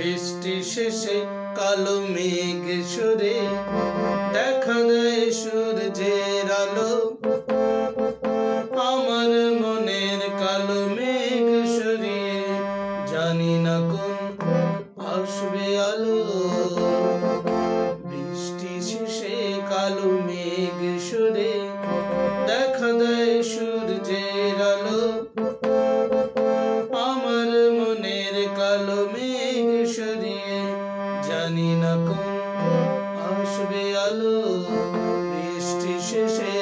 বৃষ্টি শেষে কালো মেঘ সরে দেখা দেয় সূর্যের আলো। আমার মনের কালো মেঘ সরিয়ে জানি না কোন আসবে আলো। বৃষ্টি শেষে কালো মেঘ সরে দেখা দেয় সূর্যের আলো। আমার মনের কালো মেঘ সরিয়ে জানি না কোন আসবে আলো। বৃষ্টি শেষে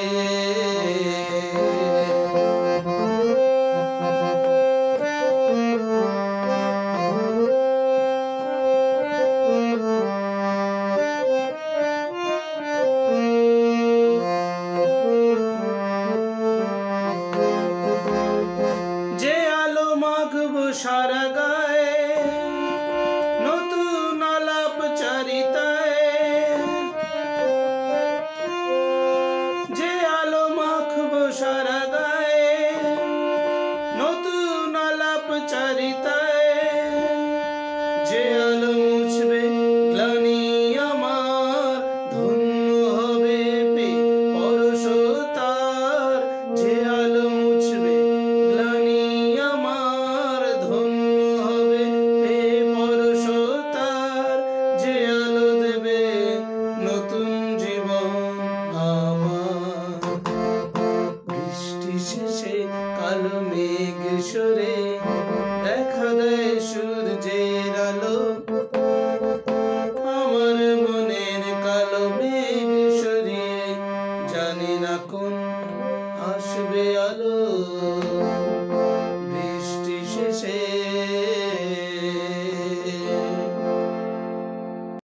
যে আলো মাখবো সারা গায়ে